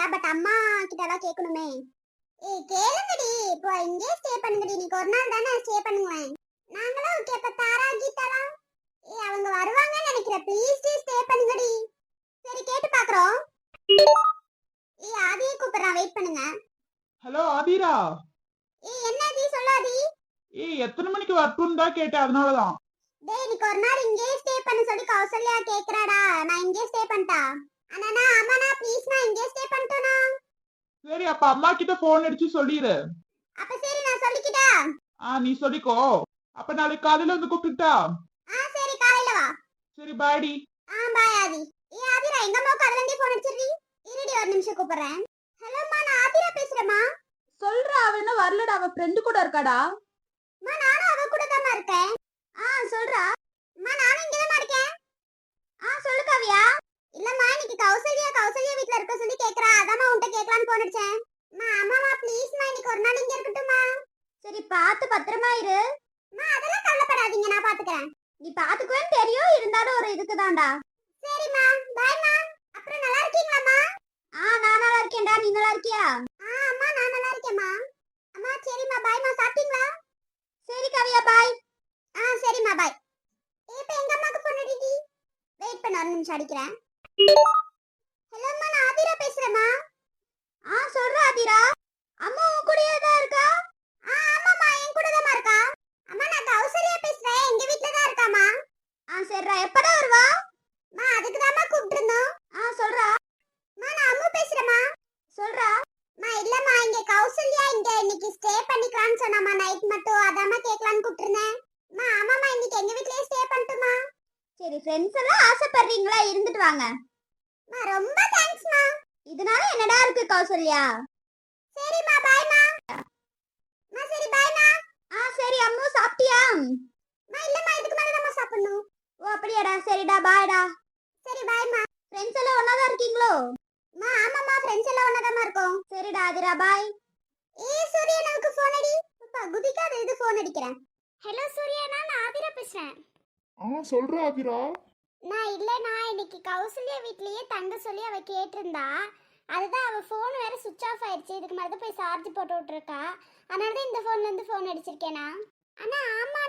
சரிடா, பட் அம்மா கிட்ட எல்லாம் கேட்கணுமே. ஏய் கேளுங்கடி, இப்போ இங்கே ஸ்டே பண்ணுங்கடி. நீக்கு ஒரு நாள் தானே ஸ்டே பண்ணுவேன். நாங்களும் ஓகே. அப்ப தாரா கீதாலாம் அவங்க வருவாங்கன்னு நினைக்கிறேன். ப்ளீஸ் ஸ்டே பண்ணுங்கடி. சரி கேட்டு பாக்குறோம். ஆதியை கூப்பிடுறான், வெயிட் பண்ணுங்க. ஹலோ ஆதிரா. என்ன டி சொல்லாதி? எத்தனை மணிக்கு வரட்டும்னு தான் கேட்டேன், அதனாலதான். டேய் நீக்கு ஒரு நாள் இங்கே ஸ்டே பண்ண சொல்லி கௌசல்யா கேக்குறாடா. நான் இங்கே ஸ்டே பண்ணிட்டா. அண்ணா அம்மாண்ணா ப்ளீஸ் நான் இங்கே ஸ்டே பண்ணிட்டேனா. சரி அப்ப அம்மா கிட்ட போன் அடிச்சு சொல்லிடு. அப்ப சரி நான் சொல்லிக்கிட்டா. நீ சொல்லிக்கோ. அப்ப நாளைக்கு காலையில வந்து கூப்பிட்டுட்டா. சரி காலையில வா. சரி பாய்டி. பாய் ஆதி. ஆதிரா எங்க அம்மாவுக்கு அதுல இருந்தே போன் அடிச்சிருடி. இருடி ஒரு நிமிஷம் கூப்பிடுறேன். ஹலோம்மா, நான் ஆதிரா பேசுறேம்மா. சொல்றா, அவ என்ன வரலடா, அவ ஃப்ரெண்டு கூட இருக்காடா. நானும் அவ கூட தான் இருக்கேன். சொல்றா. நானும் இங்க தான் இருக்கேன். சொல்லு காவியா. இல்லம்மா இன்னைக்கு கௌசல்யா வீட்ல இருக்க சொல்லி கேக்குறா. அதாம்மா உன்கிட்ட கேட்கலான்னு போன் அடிச்சேன். அம்மாமா ப்ளீஸ்மா இன்னைக்கு ஒரு நாள் இங்க இருக்கட்டுமா. சரி பார்த்து பத்திரமா இரு. அதெல்லாம் கவலைப்படாதீங்க, நான் பாத்துக்கிறேன். நீ பாத்துக்குவேன்னு தெரியும், இருந்தாலும் ஒரு இதுக்கு தான்டா. சரிம்மா பாய்மா. அப்புறம் நல்லா இருக்கீங்களாம்மா? நான் நல்லா இருக்கேன்டா, நீ நல்லா இருக்கியா? அம்மா நான் நல்லா இருக்கேம்மா. அம்மா சரிம்மா பாய்மா. சாப்பிட்டீங்களா? சரி கவியா பாய். சரிம்மா பாய். இப்போ எங்க அம்மாக்கு போன் அடிடி. வெயிட் பண்ண ஒரு நிமிஷம் அடிக்கிறேன். ஹலோ அம்மா, நான் ஆதிரா பேசுறேம்மா. சொல்ற ஆதிரா. அம்மா உன் கூடயே தான் இருக்கா? ஆமாம்மா என் கூட தான் இருக்கா. அம்மா நான் கௌசல்யா பேசுறேன், எங்க வீட்ல தான் இருக்காமா. சரிடா, எப்படா வருவா? அதுக்கு தான்மா கூப்பிட்டுருந்தோம். சொல்றா. நான் அம்மு பேசுறேம்மா. சொல்றா. இல்லம்மா இங்க கௌசல்யா இங்க இன்னைக்கு ஸ்டே பண்ணிக்கலாம்னு சொன்னாமா நைட் மட்டும். அதாம்மா கேட்கலான்னு கூப்பிட்டுருந்தேன். ஆமாம்மா இன்னைக்கு எங்க வீட்லயே ஸ்டே பண்ணட்டுமா. சரி ஃப்ரெண்ட்ஸ் எல்லாம் ஆசைப்படுறீங்களா, இருந்துட்டு வாங்க. ரொம்ப தேங்க்ஸ்மா. இதனால என்னடா இருக்கு கௌசல்யா. சரிம்மா பாய்மா. சரி பாய்மா. சரி அம்மு சாப்பிட்டியா? இல்லம்மா இதுக்கு மேல தான் சாப்பிடணும். அப்படியாடா, சரிடா பாய்டா. சரி பாய்மா. ஃப்ரெண்ட்ஸ் எல்லாம் ஒண்ணா தான் இருக்கீங்களோ? ஆமாம்மா ஃப்ரெண்ட்ஸ் எல்லாம் ஒண்ணா தான் இருக்கோம். சரிடா ஆதிரா பாய். சூர்யா நமக்கு ஃபோன் அடி. குதிக்கா இது ஃபோன் அடிக்கிறேன். ஹலோ சூர்யா, நான் ஆதிரா பேசுறேன். சொல்ற ஆதிரா. நான் இன்னைக்கு கௌசல்யா வீட்லயே தங்க சொல்லி அவ கேட்டிருந்தா. அதுதான் அவ ஃபோன் வேற சுவிட்ச் ஆஃப் ஆயிடுச்சு. இதுக்கு மேல தான் போய் சார்ஜ் போட்டு விட்டுருக்கா. அதனால தான் இந்த ஃபோன்ல இருந்து ஃபோன் அடிச்சிருக்கேனா. ஆமா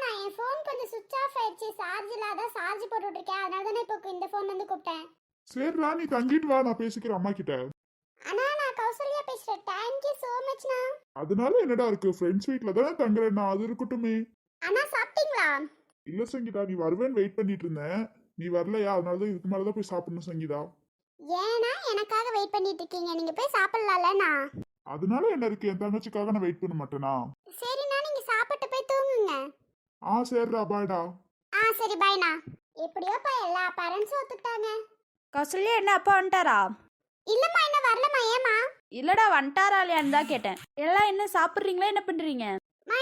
நான் என் ஃபோன் கொஞ்சம் சுவிட்ச் ஆஃப் ஆயிடுச்சு, சார்ஜ் இல்லாத சார்ஜ் போட்டு விட்டுருக்கேன். அதனால தான் இப்போ இந்த ஃபோன்ல இருந்து கூப்பிட்டேன். சரிடா நீ தங்கிட்டு வா, நான் பேசிக்கிறேன் அம்மா கிட்ட. நான் கௌசல்யா பேசுறேன். Thank you so much ண்ணா. அதனால என்னடா இருக்கு, ஃப்ரெண்ட்ஸ் வீட்ல தானே தங்குறேன்னா அது இருக்கட்டுமே. சாப்பிட்டீங்களா? இல்ல சங்கீதா, நீ வருவேன்னு வெயிட் பண்ணிட்டு இருந்தேன். நீ வரலையா, அதனால தான் இதுக்கு மேல தான் போய் சாப்பிடணும் சங்கீதா. ஏன்னா எனக்காக வெயிட் பண்ணிட்டு இருக்கீங்க, நீங்க போய் சாப்பிடலாம்லண்ணா. அதனால என்ன இருக்கு, என் தங்கச்சிக்காக நான் வெயிட் பண்ண மாட்டேனா? சரிண்ணா நீங்க சாப்பிட்டு போய் தூங்குங்க. சரிடா பாய்டா. சரி பாய்ண்ணா. எப்படியோப்பா எல்லா பேரண்ட்ஸும் ஒத்துக்கிட்டாங்க. கௌசல்யா என்ன அப்பா வந்துட்டாரா? இல்லம்மா இன்னும் வரலம்மா. ஏமா? இல்லடா வந்துட்டாரா இல்லையான்னு தான் கேட்டேன். எல்லாம் என்ன சாப்பிட்றீங்களா, என்ன பண்றீங்க?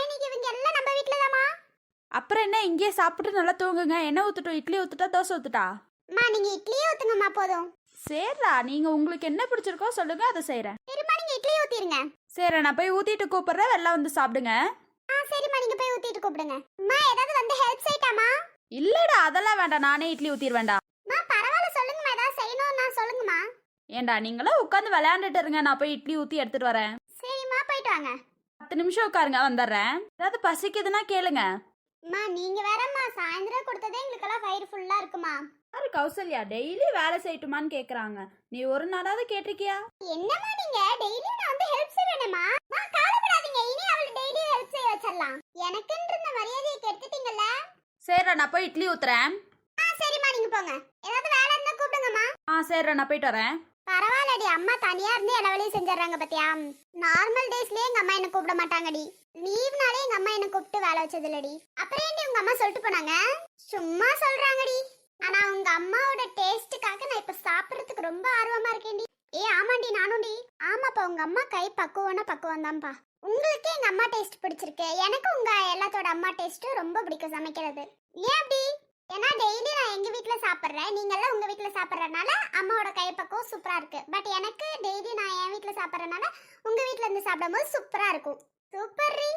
இன்னைக்கு இவங்க எல்லாம் நம்ம வீட்ல தான்மா. அப்புறம் என்ன இங்கேயே சாப்பிட்டு நல்லா தூங்குங்க. என்ன ஊத்துட்டோம், இட்லி ஊத்துட்டா தோசை ஊத்துட்டா? நீங்க இட்லியே ஊத்துங்கம்மா போதும். சரிடா, நீங்க உங்களுக்கு என்ன பிடிச்சிருக்கோ சொல்லுங்க, அதை செய்யறேன். சரிம்மா நீங்க இட்லி ஊத்திருங்க. சரி நான் போய் ஊத்திட்டு கூப்பிடுறேன், வெளில வந்து சாப்பிடுங்க. சரிம்மா நீங்க போய் ஊத்திட்டு கூப்பிடுங்க. ஏதாவது வந்து ஹெல்ப் செய்யட்டாமா? இல்லடா அதெல்லாம் வேண்டாம், நானே இட்லி ஊத்திடுவேன்டா. பரவாயில்ல சொல்லுங்கம்மா, ஏதாவது செய்யணும்னா சொல்லுங்கம்மா. ஏண்டா நீங்களும் உட்காந்து விளையாண்டுட்டு இருங்க, நான் போய் இட்லி ஊத்தி எடுத்துட்டு வரேன். சரிம்மா போயிட்டு வாங்க. 10 நிமிஷம் உட்காருங்க, வந்துடுறேன். ஏதாவது பசிக்குதுன்னா கேளுங்க. நீங்க வேறம்மா சாயந்தரம் கொடுத்ததே எங்களுக்கெல்லாம் வயிறு ஃபுல்லா இருக்குமா. யாரு கௌசல்யா டெய்லி வேலை செய்யட்டுமான்னு கேக்குறாங்க. நீ ஒரு நாளாவது கேட்டிருக்கியா? என்னம்மா நீங்க டெய்லி நான் வந்து ஹெல்ப் செய்வேனேமா. கவலைப்படாதீங்க, இனி அவள் டெய்லி ஹெல்ப் செய்ய வச்சிடலாம். எனக்குன்ற இந்த மரியாதையை கெடுத்துட்டீங்கல்ல. சரிடா நான் போய் இட்லி ஊத்துறேன். சரிம்மா நீங்க போங்க. ஏதாவது வேலை இருந்தா கூப்பிடுங்கம்மா. சரிடா நான் போயிட்டு வரேன். பரவாயில்லடி, அம்மா தனியா இருந்து எல்லா வேலையும் செஞ்சிடறாங்க பத்தியா. நார்மல் டேஸ்லயே எங்க அம்மா என்ன கூப்பிட மாட்டாங்கடி. லீவ்னாலே எங்க அம்மா என்ன கூப்பிட்டு வேலை வச்சது இல்லடி. அப்புறம் ஏன்டி உங்க அம்மா சொல்லிட்டு போனாங்க? சும்மா சொல்றாங்கடி. ஆனா உங்க அம்மாவோட டேஸ்ட்டுக்காக நான் இப்ப சாப்பிடறதுக்கு ரொம்ப ஆர்வமா இருக்கேன்டி. ஆமாண்டி நானும்டி. ஆமாப்பா உங்க அம்மா கை பக்குவம் தான்ப்பா. உங்களுக்கே எங்க அம்மா டேஸ்ட் பிடிச்சிருக்கு, எனக்கு உங்க எல்லாத்தோட அம்மா டேஸ்ட் ரொம்ப பிடிக்கும் சமைக்கிறது. ஏன் அப்படி? ஏன்னா டெய்லி நான் எங்க வீட்ல சாப்பிட்றேன், நீங்க எல்லாம் உங்க வீட்ல சாப்பிட்றதுனால அம்மாவோட கைப்பக்குவம் சூப்பரா இருக்கு. பட் எனக்கு டெய்லி நான் என் வீட்ல சாப்பிட்றதுனால உங்க வீட்ல இருந்து சாப்பிடும்போது சூப்பரா இருக்கும். சூப்பர் ரீ.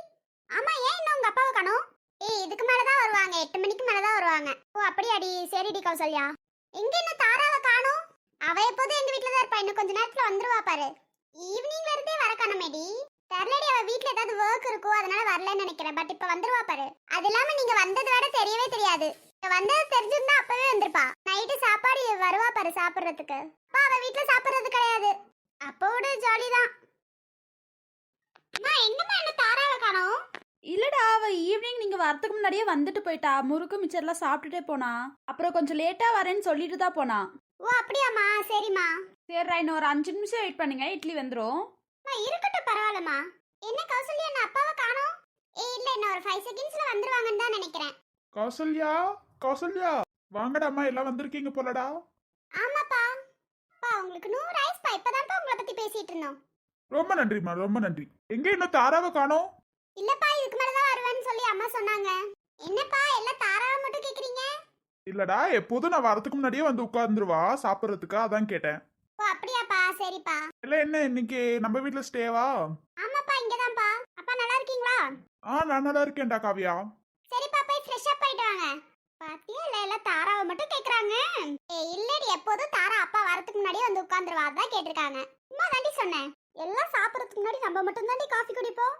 ஆமா ஏன் இன்னும் உங்க அப்பாவை காணோம்? இதுக்கு மேலதான் வருவாங்க, 8 மணிக்கு மேலதான் வருவாங்க. அப்படியாடி, சரிடி கௌசல்யா. எங்க இன்னும் தாராவை காணோம்? அவ எப்போதும் எங்க வீட்ல தான் இருப்பா, இன்னும் கொஞ்ச நேரத்துல வந்துருவா பாரு. ஈவினிங்ல இருந்தே வர காணமேடி. தெரியலடி, அவ வீட்ல ஏதாவது வர்க் இருக்கும் அதனால வரலன்னு நினைக்கிறேன். பட் இப்ப வந்துருவா பாரு. அது இல்லாம நீங்க வந்தது வர தெரியவே தெரியாது. இப்ப வந்தது தெரிஞ்சிருந்தா அப்பவே வந்திருப்பா. நைட்டு சாப்பாடு வருவா பாரு சாப்பிடுறதுக்கு. அப்பா அவ வீட்ல சாப்பிடுறது கிடையாது. அப்போட ஜாலிதான். அம்மா எங்கம்மா என்ன தாராவை காணோம்? இல்லடா, அவ ஈவினிங் நீங்க வரதுக்கு முன்னாடியே வந்துட்டு போயிட்டா. முறுக்கு மிச்சர்லாம் சாப்பிட்டுட்டே போனா. அப்புறம் கொஞ்சம் லேட்டா வரேன்னு சொல்லிட்டு தான் போனா. ஓ அப்படியாம்மா, சரிம்மா. சரிடா, இன்னும் ஒரு 5 நிமிஷம் வெயிட் பண்ணுங்க, இட்லி வந்துடும். அம்மா இருக்கட்டும், பரவாயில்லம்மா. என்ன கௌசல்யா, என்ன அப்பாவை காணோம்? இல்ல, இன்னும் ஒரு 5 செகண்ட்ஸ்ல வந்துருவாங்கன்னு தான் நினைக்கிறேன். கௌசல்யா, கௌசல்யா, வாங்கடா அம்மா, எல்லாம் வந்திருக்கீங்க போலடா. ஆமாப்பா. அப்பா உங்களுக்கு 100 ஐஸ்பா. இப்பதான்ப்பா உங்களை பத்தி பேசிட்டு இருந்தோம். ரொம்ப நன்றிம்மா, ரொம்ப நன்றி. எங்க இன்னும் தாராவை காணோம்? இல்லப்பா, இதுக்கு மேலதான் வருவேன்னு சொல்லி அம்மா சொன்னாங்க. என்னப்பா எல்லாம் தாராவை மட்டும் கேக்குறீங்க? இல்லடா, எப்போதும் நான் வரதுக்கு முன்னாடியே வந்து உட்கார்ந்துருவா சாப்பிட்றதுக்கு, அதான் கேட்டேன். ஓ அப்படியாப்பா, சரிப்பா. இல்ல என்ன இன்னைக்கு நம்ம வீட்ல ஸ்டேவா? ஆமாப்பா, இங்கதான்ப்பா. அப்பா நல்லா இருக்கீங்களா? நான் நல்லா இருக்கேன்டா காவியா. சரிப்பா, போய் ஃப்ரெஷ் அப் ஆயிட்டு வாங்க. பாத்தியா, இல்ல எல்லாம் தாராவை மட்டும் கேக்குறாங்க. இல்லடி, எப்போதும் தாரா அப்பா வரதுக்கு முன்னாடியே வந்து உட்கார்ந்துருவா, அதான் கேட்டிருக்காங்க. சும்மா தாண்டி சொன்னேன். எல்லாம் சாப்பிடறதுக்கு முன்னாடி நம்ம மட்டும் தாண்டி காஃபி குடிப்போம்.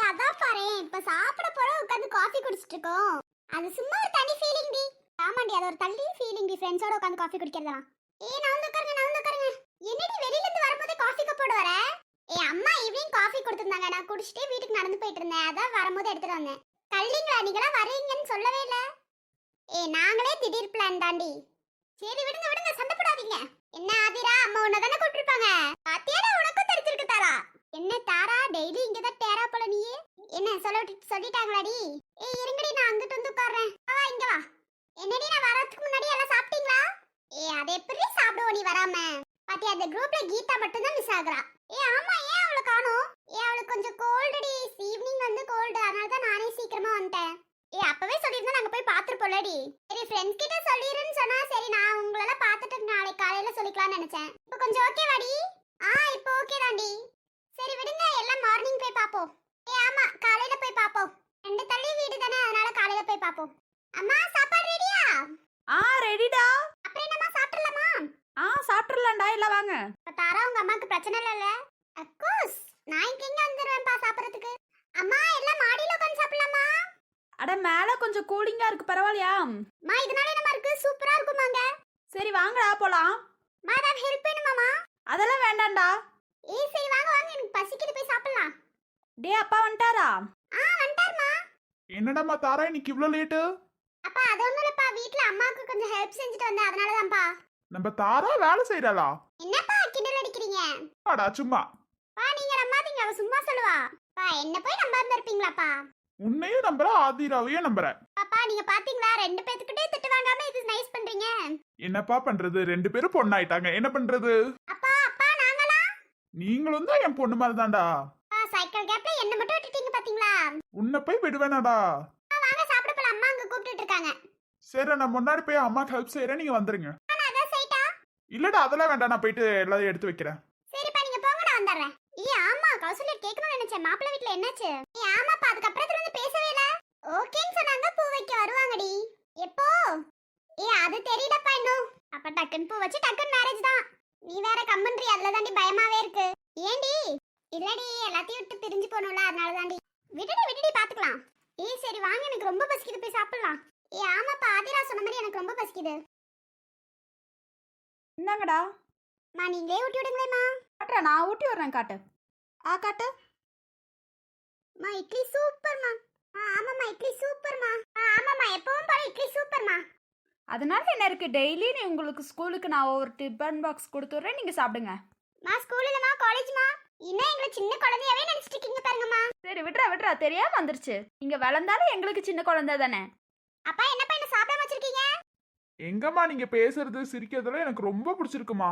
அதான் பாரு, இப்ப சாப்பிட போற உட்கார்ந்து காஃபி குடிச்சிட்டு இருக்கோம். அது சும்மா ஒரு தனி ஃபீலிங் டி. ஆமாண்டி, அது ஒரு தள்ளி ஃபீலிங் டி, ஃப்ரெண்ட்ஸோட உட்கார்ந்து காஃபி குடிக்கிறதா. நான் வந்து உட்காருங்க. என்னடி வெளியில இருந்து வரும்போது காஃபி கப்போட வர? அம்மா ஈவினிங் காஃபி கொடுத்திருந்தாங்க, நான் குடிச்சிட்டு வீட்டுக்கு நடந்து போயிட்டு இருந்தேன், அதான் வரும்போது எடுத்துட்டு வந்தேன். கல்லிங்களா, நீங்களா வரீங்கன்னு சொல்லவே இல்ல. நாங்களே திடீர் பிளான் தாண்டி. சரி விடுங்க, சண்டை போடாதீங்க. என்ன ஆதிரா, அம்மா உன்னை தானே கூப்பிட்டுருப்பாங்க. பாத்தியாடா, உனக்கும் தெரிஞ்சிருக்கு தாரா. என்ன தாரா, டெய்லி இங்கதான் டேரா போல நீயே. என்ன சொல்லிட்டாங்களாடி? இருங்கடி, நான் அங்கிட்டு வந்து உட்கார்றேன். வா இங்க வா. என்னடி, நான் வரதுக்கு முன்னாடி எல்லாம் சாப்பிட்டீங்களா? அதை எப்படி சாப்பிடுவோம் நீ வராம? பாத்தியா, அந்த குரூப்ல கீதா மட்டும் தான் மிஸ் ஆகுறா. ஆமா, ஏன் அவளை காணோம்? அவளுக்கு கொஞ்சம் கோல்டுடி, ஈவினிங் வந்து கோல்டு, அதனால தான் நானே சீக்கிரமா வந்துட்டேன். அப்பவே சொல்லிருந்தா நாங்க போய் பாத்துருப்போம்லடி. சரி ஃப்ரெண்ட்ஸ் கிட்ட சொல்லிருன்னு சொன்னா சரி, நான் உங்கள பார்த்துட்டு நாளைக்கு காலையில சொல்லிக்கலாம்னு நினைச்சேன். இப்போ கொஞ்சம் ஓகேவாடி? இப்போ ஓகே தாண்டி. சரி விடுங்க, எல்லாம் மார்னிங் போய் பாப்போம். ஆமா, காலையில போய் பாப்போம். 2 தள்ளி வீடு தானே, அதனால காலையில போய் பாப்போம். அம்மா சாப்பாடு ரெடியா? ரெடிடா. அப்புறம் என்னம்மா, சாப்பிடலாமா? சாப்பிட்டுறலாம்டா, எல்லாம் வாங்க. தாரா, உங்க அம்மாக்கு பிரச்சனை இல்லைல்ல? அக்கோஸ், நான் இங்க வந்துருவேன்ப்பா சாப்பிடறதுக்கு. அம்மா எல்லாம் மாடியில உட்கார்ந்து சாப்பிடலாமா? அட மேல கொஞ்சம் கூலிங்கா இருக்கு, பரவாயில்லையா? மா இதனால என்னமா இருக்கு, சூப்பரா இருக்குமாங்க. சரி வாங்கடா போலாம். மா தான் ஹெல்ப் பண்ணுமாமா? அதெல்லாம் வேண்டாம்டா. சரி வாங்க, எனக்கு பசிக்குது, போய் சாப்பிடலாம். டே, அப்பா வந்துட்டாரா? வந்துட்டாருமா. என்னடாமா தாரா, இன்னைக்கு இவ்ளோ லேட்டு? அப்பா அது ஒண்ணும் இல்லப்பா, வீட்ல அம்மாக்கு கொஞ்சம் ஹெல்ப் செஞ்சுட்டு வந்தேன், அதனால தான்ப்பா. நம்ம தாரா வேலை செய்யறாளா? என்னப்பா கிண்டல் அடிக்கிறீங்க? அடா சும்மா. நீங்க நம்பாதீங்க, அவ சும்மா சொல்லுவா. என்ன போய் நம்பாம இருப்பீங்களாப்பா? உன்னையும் நம்புற, ஆதிராவையும் நம்புற. பாப்பா நீங்க பாத்தீங்களா, 2 பேத்துக்கிட்டே திட்டு வாங்காம இது நைஸ் பண்றீங்க. என்னப்பா பண்றது, 2 பேரும் பொண்ணாயிட்டாங்க, என்ன பண்றது? அப்பா நாங்களா? நீங்களும் தான் என் பொண்ணு மாதிரி தான்டா. சைக்கிள் கேப்ல என்ன மட்டும் விட்டுட்டீங்க பாத்தீங்களா? உன்னை போய் விடுவேனாடா? வாங்க சாப்பிட போலாம், அம்மா அங்க கூப்பிட்டுட்டு இருக்காங்க. சரி, நான் முன்னாடி போய் அம்மாக்கு ஹெல்ப் செய்யறேன், நீங்க வந்துருங்க. நான் அதான் சைட்டா. இல்லடா, அதெல்லாம் வேண்டாம், நான் போயிட்டு எல்லாத்தையும் எடுத்து வைக்கிறேன். சரிப்பா, நீங்க போங்க, நான் வந்துடுறேன். ஆமா, கௌசல்யா கேட்கணும்னு நினைச்சேன், மாப்பிள்ளை வீட்ல என்னாச்சு? ஆமாப்பா, அதுக்கப்புறத்துல இருந்து பேசவே இல்ல. ஓகேன்னு சொன்னாங்க, பூ வைக்க வருவாங்கடி. எப்போ? அது தெரியலப்பா இன்னும். அப்ப டக்குன்னு பூ வச்சு டக்குன்னு மேரேஜ் தான். நீ வேற கம்மன்றி, அதுல தாண்டி பயமாவே இருக்கு. ஏண்டி? இல்லடி, எல்லாத்தையும் விட்டு பிரிஞ்சு போகணும்ல, அதனால தாண்டி. விடுடி பாத்துக்கலாம். சரி வாங்க, எனக்கு ரொம்ப பசிக்குது, போய் சாப்பிடலாம். ஆமாப்பா, ஆதிரா சொன்ன மாதிரி எனக்கு ரொம்ப பசிக்குது. இந்தாங்கடா. நீங்களே ஊட்டி விடுங்களேம்மா. காட்டுறேன், நான் ஊட்டி விடுறேன், காட்டு. காட்டு. இட்லி சூப்பர்மா. ஆமாம்மா, இட்லி சூப்பர்மா. ஆமாம்மா, எப்பவும் போல இட்லி சூப்பர்மா. அதனால என்ன இருக்கு, டெய்லி நீ உங்களுக்கு ஸ்கூலுக்கு நான் ஒரு டிஃபன் பாக்ஸ் கொடுத்துட்றேன், நீங்க சாப்பிடுங்க. ஸ்கூல் இல்லம்மா, காலேஜ்மா. இன்னும் எங்களை சின்ன குழந்தையாவே நினைச்சிட்டு இருக்கீங்க பாருங்கம்மா. சரி விட்றா, தெரியாம வந்துருச்சு. நீங்க வளர்ந்தாலும் எங்களுக்கு சின்ன குழந்தை தானே. அப்பா என்னப்பா என்ன சாப்பிடாம வச்சிருக்கீங்க? எங்கம்மா நீங்க பேசுறது சிரிக்கிறதுல எனக்கு ரொம்ப பிடிச்சிருக்குமா.